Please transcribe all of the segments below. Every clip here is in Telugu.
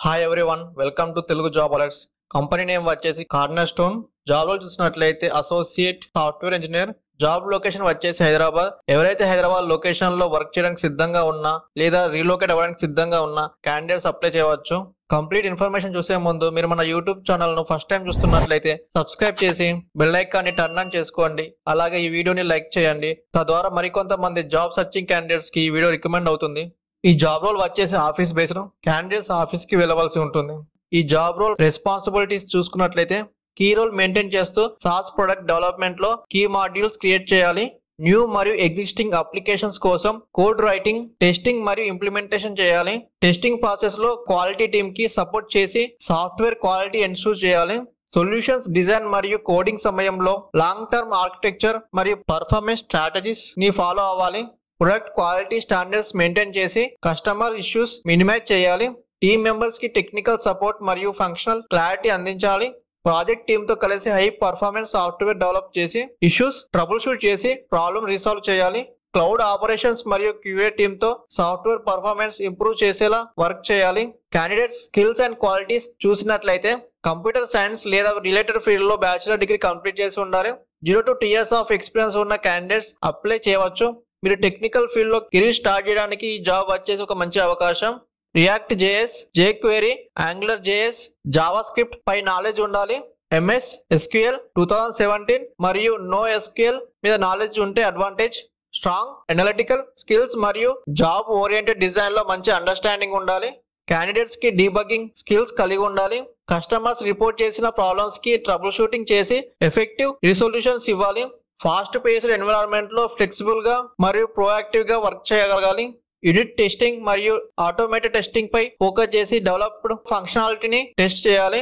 Hi everyone, welcome to Telugu job alerts. Company name వచ్చేసి కార్నర్ స్టోన్. జాబ్ లో చూసినట్లయితే associate software engineer. Job location వచ్చేసి హైదరాబాద్. ఎవరైతే హైదరాబాద్ లొకేషన్ లో వర్క్ చేయడానికి సిద్ధంగా ఉన్నా లేదా రీలొకేట్ అవ్వడానికి సిద్ధంగా ఉన్నా క్యాండిడేట్స్ అప్లై చేయవచ్చు. కంప్లీట్ ఇన్ఫర్మేషన్ చూసే ముందు మీరు మన యూట్యూబ్ ఛానల్ ను ఫస్ట్ టైం చూస్తున్నట్లయితే సబ్స్క్రైబ్ చేసి బెల్ ఐకాన్ ని టర్న్ ఆన్ చేసుకోండి. అలాగే ఈ వీడియోని లైక్ చేయండి. తద్వారా మరికొంతమంది జాబ్ సర్చింగ్ క్యాండిడేట్స్ కి ఈ వీడియో రికమెండ్ అవుతుంది. ఈ జాబ్ రోల్ వచ్చేసి ఆఫీస్ బేస్డ్. క్యాండిడేట్స్ ఆఫీస్ కి వెళ్ళవలసి ఉంటుంది. ఈ జాబ్ రోల్ రెస్పాన్సిబిలిటీస్ చూసుకున్నట్లయితే కీ రోల్ మెయింటైన్ చేస్తూ సాస్ ప్రొడక్ట్ డెవలప్మెంట్ లో కీ మాడ్యూల్స్ క్రియేట్ చేయాలి. న్యూ మరియు ఎగ్జిస్టింగ్ అప్లికేషన్స్ కోసం కోడ్ రైటింగ్, టెస్టింగ్ మరియు ఇంప్లిమెంటేషన్ చేయాలి. టెస్టింగ్ ప్రాసెస్ లో క్వాలిటీ టీమ్ కి సపోర్ట్ చేసి సాఫ్ట్వేర్ క్వాలిటీ ఎన్షూర్ చేయాలి. సొల్యూషన్స్ డిజైన్ మరియు కోడింగ్ సమయంలో లాంగ్ టర్మ్ ఆర్కిటెక్చర్ మరియు పర్ఫార్మెన్స్ స్ట్రాటజీస్ ని ఫాలో అవ్వాలి. ప్రొడక్ట్ క్వాలిటీ స్టాండర్డ్స్ మెయింటైన్ చేసి కస్టమర్ ఇష్యూస్ మినిమైజ్ చేయాలి. టీమ్ మెంబర్స్ కి టెక్నికల్ సపోర్ట్ మరియు ఫంక్షనల్ క్లారిటీ అందించాలి. ప్రాజెక్ట్ టీమ్ తో కలిసి హై పర్ఫార్మెన్స్ సాఫ్ట్వేర్ డెవలప్ చేసి ఇష్యూస్ ట్రబుల్ షూట్ చేసి ప్రాబ్లమ్ రిసాల్వ్ చేయాలి. క్లౌడ్ ఆపరేషన్స్ మరియు క్యూఏ టీమ్ తో సాఫ్ట్వేర్ పర్ఫార్మెన్స్ ఇంప్రూవ్ చేసేలా వర్క్ చేయాలి. క్యాండిడేట్స్ స్కిల్స్ అండ్ క్వాలిటీస్ చూసినట్లయితే కంప్యూటర్ సైన్స్ లేదా రిలేటెడ్ ఫీల్డ్ లో బ్యాచిలర్ డిగ్రీ కంప్లీట్ చేసి ఉండాలి. 0 to 2 years ఆఫ్ ఎక్స్పీరియన్స్ ఉన్న క్యాండిడేట్స్ అప్లై చేయవచ్చు. మీరు టెక్నికల్ ఫీల్డ్ లో కెరీర్ స్టార్ట్ చేయడానికి ఈ జాబ్ వచ్చేసి ఒక మంచి అవకాశం. React JS, jQuery, Angular JS, JavaScript పై నాలెడ్జ్ ఉండాలి. ఎంఎస్ ఎస్క్యూఎల్ 2017 మరియు నో ఎస్క్యూఎల్ మీద నాలెడ్జ్ ఉంటే అడ్వాంటేజ్. స్ట్రాంగ్ అనలిటికల్ స్కిల్స్ మరియు జాబ్ ఓరియంటెడ్ డిజైన్ లో మంచి అండర్స్టాండింగ్ ఉండాలి. క్యాండిడేట్స్ కి డీబగ్గింగ్ స్కిల్స్ కలిగి ఉండాలి. కస్టమర్స్ రిపోర్ట్ చేసిన ప్రాబ్లమ్స్ కి ట్రబుల్ షూటింగ్ చేసి ఎఫెక్టివ్ రిసొల్యూషన్స్ ఇవ్వాలి. ఫాస్ట్ పేస్డ్ ఎన్విరాన్మెంట్ లో ఫ్లెక్సిబుల్ గా మరియు ప్రోయాక్టివ్ గా వర్క్ చేయగలగాలి. యూనిట్ టెస్టింగ్ మరియు ఆటోమేటెడ్ టెస్టింగ్ పై ఫోకస్ చేసి డెవలప్డ్ ఫంక్షనాలిటీని టెస్ట్ చేయాలి.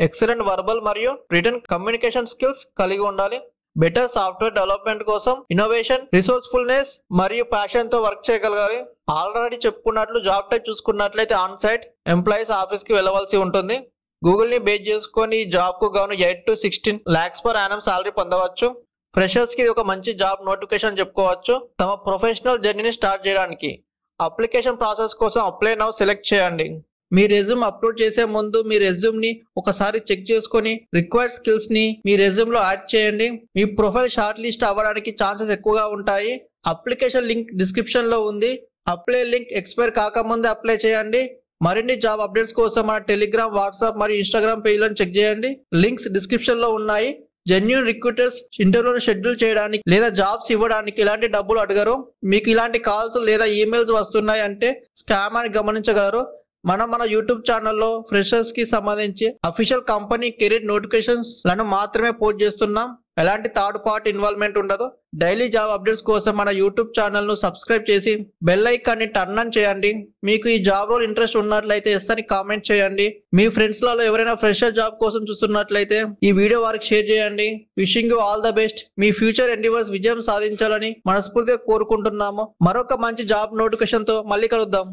ఎక్సలెంట్ వర్బల్ మరియు రిటర్న్ కమ్యూనికేషన్ స్కిల్స్ కలిగి ఉండాలి. బెటర్ సాఫ్ట్వేర్ డెవలప్మెంట్ కోసం ఇన్నోవేషన్, రిసోర్స్ఫుల్నెస్ మరియు ప్యాషన్ తో వర్క్ చేయగలగాలి. ఆల్రెడీ చెప్పుకున్నట్లు జాబ్ టైప్ చూసుకున్నట్లయితే ఆన్ సైట్ ఎంప్లాయీస్ ఆఫీస్ కి వెళ్ళవలసి ఉంటుంది. గూగుల్ ని బేస్ చేసుకొని ఈ జాబ్ కు గాను 8 to 16 lakhs per annum salary పొందవచ్చు. ఫ్రెషర్స్ కి ఒక మంచి జాబ్ నోటిఫికేషన్ చెప్పుకోవచ్చు. తమ ప్రొఫెషనల్ జర్నీని స్టార్ట్ చేయడానికి అప్లికేషన్ ప్రాసెస్ కోసం అప్లై నౌ సెలెక్ట్ చేయండి. మీ రెజ్యూమ్ అప్లోడ్ చేసే ముందు మీ రెజ్యూమ్ ని ఒకసారి చెక్ చేసుకొని రిక్వైర్డ్ స్కిల్స్ ని మీ రెజ్యూమ్ లో యాడ్ చేయండి. మీ ప్రొఫైల్ షార్ట్ లిస్ట్ అవ్వడానికి ఛాన్సెస్ ఎక్కువగా ఉంటాయి. అప్లికేషన్ లింక్ డిస్క్రిప్షన్ లో ఉంది. అప్లై లింక్ ఎక్స్పైర్ కాకముందే అప్లై చేయండి. మరిన్ని జాబ్ అప్డేట్స్ కోసం మన టెలిగ్రామ్, వాట్సాప్ మరియు ఇన్స్టాగ్రామ్ పేజ్లను చెక్ చేయండి. లింక్స్ డిస్క్రిప్షన్ లో ఉన్నాయి. జెన్యూన్ రిక్రూటర్స్ ఇంటర్వ్యూను షెడ్యూల్ చేయడానికి లేదా జాబ్స్ ఇవ్వడానికి ఎలాంటి డబ్బులు అడగరు. మీకు ఇలాంటి కాల్స్ లేదా ఈమెయిల్స్ వస్తున్నాయి అంటే స్కామ్ అని గమనించగలరు. మన యూట్యూబ్ ఛానల్లో ఫ్రెషర్స్ కి సంబంధించి అఫీషియల్ కంపెనీ కెరీర్ నోటిఫికేషన్స్ లను మాత్రమే పోస్ట్ చేస్తున్నాం. ఎలాంటి థర్డ్ పార్టీ ఇన్వాల్వ్మెంట్ ఉండదు. డైలీ జాబ్ అప్డేట్స్ కోసం మన యూట్యూబ్ ఛానల్ ను సబ్స్క్రైబ్ చేసి బెల్ ఐకాన్ ని టర్న్ ఆన్ చేయండి. మీకు ఈ జాబ్ రోల్ ఇంట్రెస్ట్ ఉన్నట్లయితే ఎస్ అని కామెంట్ చేయండి. మీ ఫ్రెండ్స్ లలో ఎవరైనా ఫ్రెషర్ జాబ్ కోసం చూస్తున్నట్లయితే ఈ వీడియో వారికి షేర్ చేయండి. Wishing you all the best. Me future endeavours విజయం సాధించాలని మనస్ఫూర్తిగా కోరుకుంటున్నాము. మరొక మంచి జాబ్ నోటిఫికేషన్ తో మళ్ళీ కలుద్దాం.